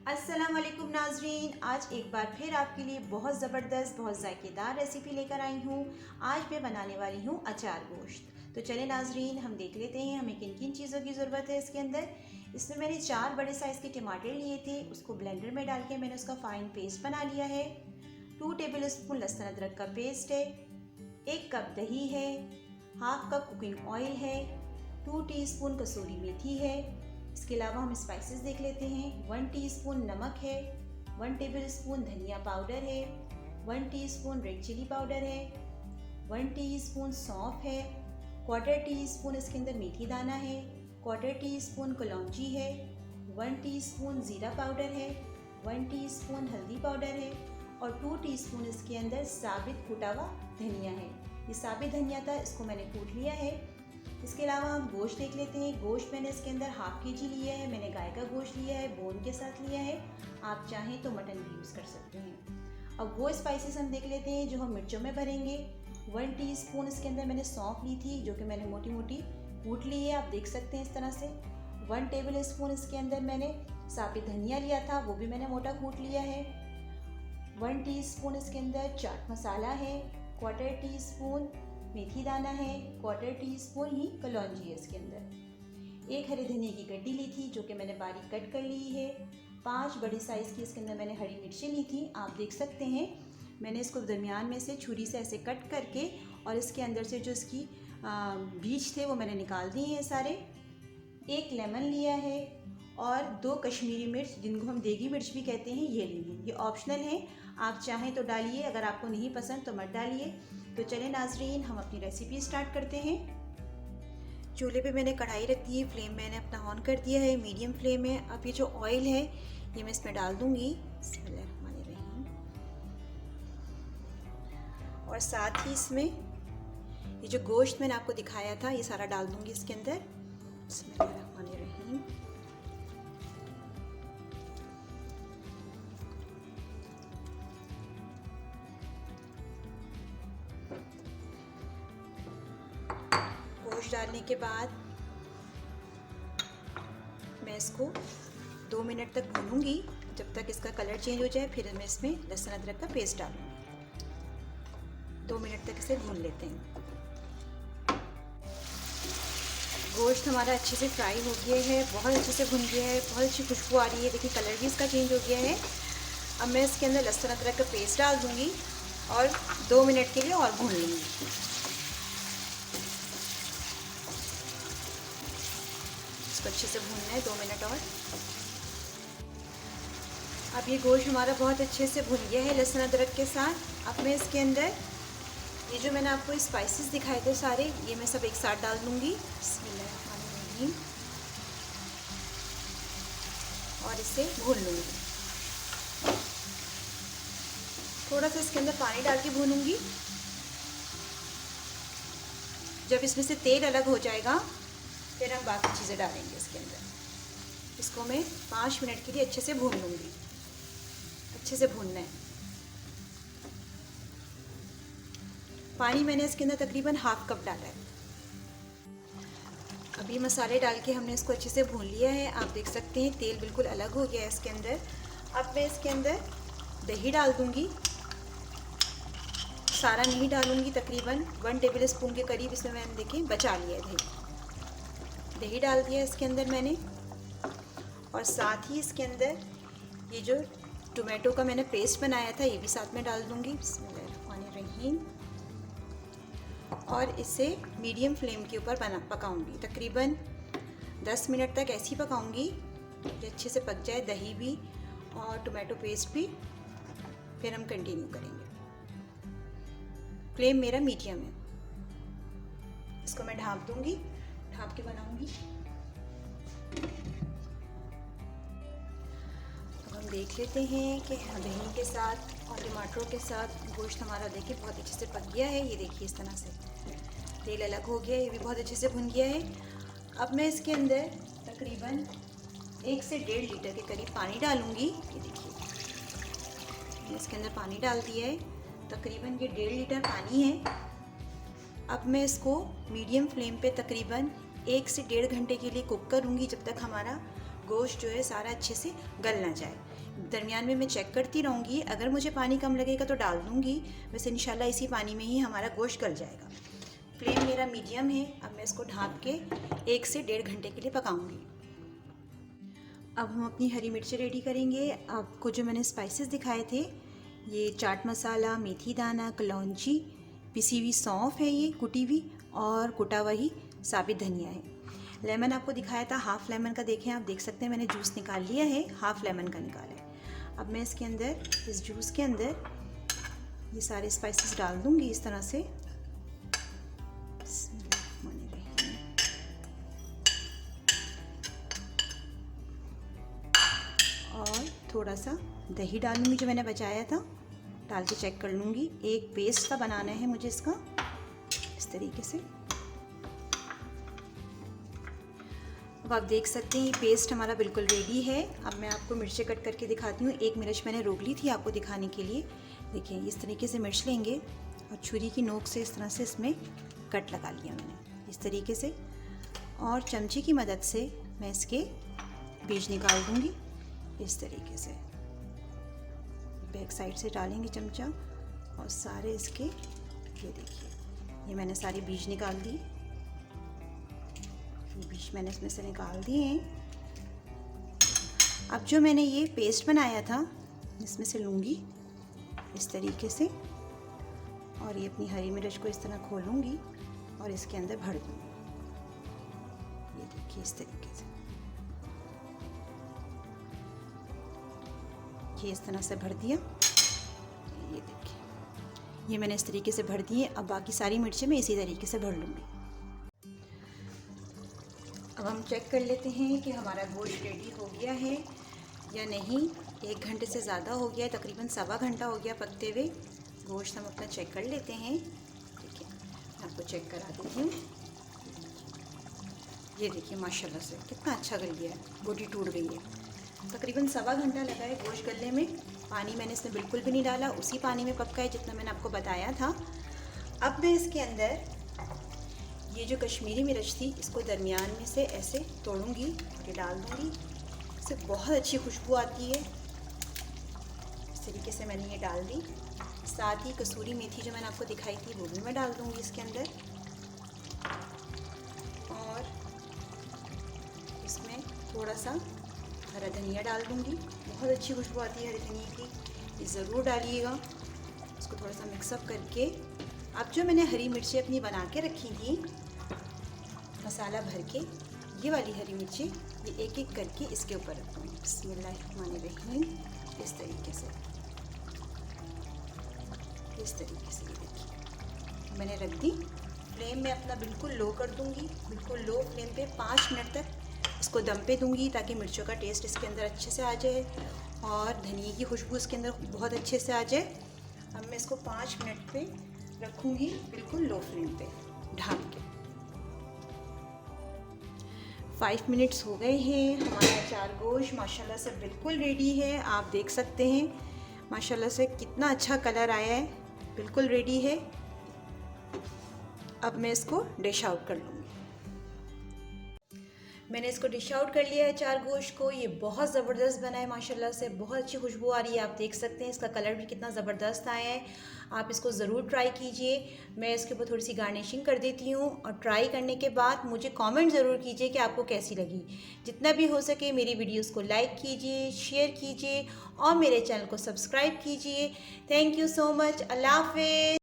अस्सलाम वालेकुम नाजरीन, आज एक बार फिर आपके लिए बहुत ज़बरदस्त बहुत ज़ायकेदार रेसिपी लेकर आई हूँ। आज मैं बनाने वाली हूँ अचार गोश्त। तो चले नाजरीन, हम देख लेते हैं हमें किन किन चीज़ों की ज़रूरत है इसके अंदर। इसमें मैंने 4 बड़े साइज़ के टमाटर लिए थे, उसको ब्लेंडर में डाल के मैंने उसका फ़ाइन पेस्ट बना लिया है। 2 टेबल स्पून लहसुन अदरक का पेस्ट है, 1 कप दही है, हाफ कप कुकिंग ऑयल है, 2 टीस्पून कसूरी मेथी है। इसके अलावा हम स्पाइसेस देख लेते हैं। 1 टीस्पून नमक है, 1 टेबल स्पून धनिया पाउडर है, 1 टीस्पून रेड चिली पाउडर है, 1 टीस्पून सौंफ है, 1/4 टीस्पून इसके अंदर मेथी दाना है, 1/4 टीस्पून कलौंजी है, 1 टीस्पून ज़ीरा पाउडर है, 1 टीस्पून हल्दी पाउडर है और 2 टीस्पून इसके अंदर साबित कूटा हुआ धनिया है। ये साबित धनिया था, इसको मैंने कूट लिया है। इसके अलावा हम गोश्त देख लेते हैं। गोश्त मैंने इसके अंदर हाफ केजी लिया है, मैंने गाय का गोश्त लिया है, बोन के साथ लिया है। आप चाहें तो मटन भी यूज़ कर सकते हैं। अब वो स्पाइसेस हम देख लेते हैं जो हम मिर्चों में भरेंगे। 1 टीस्पून इसके अंदर मैंने सौंफ ली थी, जो कि मैंने मोटी मोटी कूट ली है, आप देख सकते हैं इस तरह से। 1 टेबल स्पून इसके अंदर मैंने साबित धनिया लिया था, वो भी मैंने मोटा कूट लिया है। 1 टीस्पून इसके अंदर चाट मसाला है, 1/4 टीस्पून मेथी दाना है, 1/4 टीस्पून ही कलौंजी है इसके अंदर। 1 हरे धनिया की गड्डी ली थी, जो कि मैंने बारीक कट कर ली है। 5 बड़े साइज़ की इसके अंदर मैंने हरी मिर्चें ली थी, आप देख सकते हैं। मैंने इसको दरमियान में से छुरी से ऐसे कट करके और इसके अंदर से जो इसकी बीज थे वो मैंने निकाल दिए हैं सारे। 1 लेमन लिया है और 2 कश्मीरी मिर्च, जिनको हम देगी मिर्च भी कहते हैं, ये ली है। ये ऑप्शनल है, आप चाहें तो डालिए, अगर आपको नहीं पसंद तो मत डालिए। तो चलें नाजरीन, हम अपनी रेसिपी स्टार्ट करते हैं। चूल्हे पे मैंने कढ़ाई रख दी है, फ्लेम मैंने अपना ऑन कर दिया है, मीडियम फ्लेम है। अब ये जो ऑयल है ये मैं इसमें डाल दूंगी, बिस्मिल्लाहिर्रहमानिर्रहीम। और साथ ही इसमें ये जो गोश्त मैंने आपको दिखाया था ये सारा डाल दूंगी इसके अंदर, बिस्मिल्लाहिर्रहमानिर्रहीम। गोश्त डालने के बाद मैं इसको 2 मिनट तक भूनूंगी, जब तक इसका कलर चेंज हो जाए। फिर मैं इसमें लहसुन अदरक का पेस्ट डालूंगी। 2 मिनट तक इसे भून लेते हैं। गोश्त हमारा अच्छे से फ्राई हो गया है, बहुत अच्छे से भुन गया है, बहुत अच्छी खुशबू आ रही है। देखिए कलर भी इसका चेंज हो गया है। अब मैं इसके अंदर लहसुन अदरक का पेस्ट डाल दूंगी और 2 मिनट के लिए और भून लूँगी। इसको अच्छे से भूनना है 2 मिनट और। अब ये गोश्त हमारा बहुत अच्छे से भुन गया है लहसुन अदरक के साथ। अब मैं इसके अंदर ये जो मैंने आपको स्पाइसेस दिखाए थे सारे, ये मैं सब एक साथ डाल दूँगी, बिस्मिल्लाहिर्रहमानिर्रहीम, और इसे भून लूँगी। थोड़ा सा इसके अंदर पानी डाल के भूनूंगी। जब इसमें से तेल अलग हो जाएगा फिर हम बाकी चीज़ें डालेंगे इसके अंदर। इसको मैं 5 मिनट के लिए अच्छे से भून लूँगी। अच्छे से भूनना है। पानी मैंने इसके अंदर तकरीबन हाफ कप डाला है। अभी मसाले डाल के हमने इसको अच्छे से भून लिया है, आप देख सकते हैं तेल बिल्कुल अलग हो गया है इसके अंदर। अब मैं इसके अंदर दही डाल दूँगी, सारा नहीं डालूँगी, तकरीबन 1 टेबल स्पून के करीब इसमें मैंने देखें बचा लिया है दही डाल दिया इसके अंदर मैंने। और साथ ही इसके अंदर ये जो टोमेटो का मैंने पेस्ट बनाया था ये भी साथ में डाल दूँगी, बिस्मिल्लाहिर्रहमानिर्रहीम। और इसे मीडियम फ्लेम के ऊपर पकाऊंगी, तकरीबन 10 मिनट तक ऐसे ही पकाऊंगी, ये अच्छे से पक जाए, दही भी और टोमेटो पेस्ट भी। फिर हम कंटिन्यू करेंगे। फ्लेम मेरा मीडियम है। इसको मैं ढाँप दूंगी, ढाँप के बनाऊंगी। अब हम देख लेते हैं कि दही के साथ और टमाटरों के साथ गोश्त हमारा देखिए बहुत अच्छे से पक गया है। ये देखिए इस तरह से तेल अलग हो गया है, ये भी बहुत अच्छे से भुन गया है। अब मैं इसके अंदर तकरीबन 1 से 1.5 लीटर के करीब पानी डालूंगी। ये देखिए मैंने इसके अंदर पानी डाल दिया है, तकरीबन ये 1.5 लीटर पानी है। अब मैं इसको मीडियम फ्लेम पे तकरीबन 1 से 1.5 घंटे के लिए कुक करूँगी, जब तक हमारा गोश्त जो है सारा अच्छे से गल ना जाए। दरमियान में मैं चेक करती रहूँगी, अगर मुझे पानी कम लगेगा तो डाल दूँगी, वैसे इंशाल्लाह इसी पानी में ही हमारा गोश्त गल जाएगा। फ्लेम मेरा मीडियम है। अब मैं इसको ढाँप के 1 से 1.5 घंटे के लिए पकाऊँगी। अब हम अपनी हरी मिर्ची रेडी करेंगे। आपको जो मैंने स्पाइसेस दिखाए थे, ये चाट मसाला, मेथी दाना, कलौंजी, पिसी हुई सौंफ है, ये कुटी हुई, और कुटा हुआ ही साबित धनिया है। लेमन आपको दिखाया था, हाफ़ लेमन का देखें, आप देख सकते हैं मैंने जूस निकाल लिया है, हाफ़ लेमन का निकाला है। अब मैं इसके अंदर, इस जूस के अंदर ये सारे स्पाइसेस डाल दूँगी इस तरह से। और थोड़ा सा दही डालूँगी जो मैंने बचाया था, डाल के चेक कर लूँगी। एक पेस्ट सा बनाना है मुझे इसका, इस तरीके से। अब आप देख सकते हैं ये पेस्ट हमारा बिल्कुल रेडी है। अब मैं आपको मिर्चें कट करके दिखाती हूँ। एक मिर्च मैंने रोक ली थी आपको दिखाने के लिए। देखिए इस तरीके से मिर्च लेंगे और छुरी की नोक से इस तरह से इसमें कट लगा लिया मैंने, इस तरीके से। और चमचे की मदद से मैं इसके बीज निकाल दूँगी इस तरीके से। बैक साइड से डालेंगे चमचा और सारे इसके, ये देखिए, ये मैंने सारे बीज निकाल दी। ये बीज मैंने इसमें से निकाल दिए हैं। अब जो मैंने ये पेस्ट बनाया था, इसमें से लूँगी इस तरीके से, और ये अपनी हरी मिर्च को इस तरह खोलूँगी और इसके अंदर भर दूँगी। ये देखिए इस तरीके से, ये इस तरह से भर दिया। ये देखिए, ये मैंने इस तरीके से भर दिए। अब बाकी सारी मिर्चें मैं इसी तरीके से भर लूँगी। अब हम चेक कर लेते हैं कि हमारा गोश्त रेडी हो गया है या नहीं। 1 घंटे से ज़्यादा हो गया है, तकरीबन 1.25 घंटा हो गया पकते हुए। गोश्त हम अपना चेक कर लेते हैं। देखिए मैं आपको चेक करा देती हूँ। ये देखिए माशाल्लाह से कितना अच्छा गल गया है, बोटी टूट गई है। तकरीबन 1.25 घंटा लगा है गोश्त गलने में। पानी मैंने इसमें बिल्कुल भी नहीं डाला, उसी पानी में पका है जितना मैंने आपको बताया था। अब मैं इसके अंदर ये जो कश्मीरी मिर्च थी, इसको दरमियान में से ऐसे तोड़ूंगी और ये डाल दूंगी। इससे बहुत अच्छी खुशबू आती है। इस तरीके से मैंने ये डाल दी। साथ ही कसूरी मेथी जो मैंने आपको दिखाई थी, वो भी मैं डाल दूंगी इसके अंदर। और इसमें थोड़ा सा हरा धनिया डाल दूंगी। बहुत अच्छी खुशबू आती है हरी धनिया की, ये ज़रूर डालिएगा। इसको थोड़ा सा मिक्सअप करके, अब जो मैंने हरी मिर्ची अपनी बना के रखी थी मसाला भर के, ये वाली हरी मिर्ची ये एक एक करके इसके ऊपर रखूँगी। बिस्मिल्लाहिर्रहमानिर्रहीम। इस तरीके से, इस तरीके से, ये देखिए मैंने रख दी। फ्लेम में अपना बिल्कुल लो कर दूँगी, बिल्कुल लो फ्लेम पे 5 मिनट तक इसको दम पे दूँगी, ताकि मिर्चों का टेस्ट इसके अंदर अच्छे से आ जाए और धनिया की खुशबू इसके अंदर बहुत अच्छे से आ जाए। अब मैं इसको 5 मिनट पे रखूँगी बिल्कुल लो फ्लेम पे ढक के। 5 मिनट्स हो गए हैं। हमारा अचार गोश्त माशाल्लाह से बिल्कुल रेडी है। आप देख सकते हैं माशाल्लाह से कितना अच्छा कलर आया है, बिल्कुल रेडी है। अब मैं इसको डिश आउट कर लूँगी। मैंने इसको डिश आउट कर लिया है अचार गोश्त को। ये बहुत ज़बरदस्त बना है माशाल्लाह से, बहुत अच्छी खुशबू आ रही है। आप देख सकते हैं इसका कलर भी कितना ज़बरदस्त आया है। आप इसको ज़रूर ट्राई कीजिए। मैं इसके ऊपर थोड़ी सी गार्निशिंग कर देती हूँ, और ट्राई करने के बाद मुझे कमेंट ज़रूर कीजिए कि आपको कैसी लगी। जितना भी हो सके मेरी वीडियोस को लाइक कीजिए, शेयर कीजिए और मेरे चैनल को सब्सक्राइब कीजिए। Thank you so much. अल्लाह हाफ़िज़।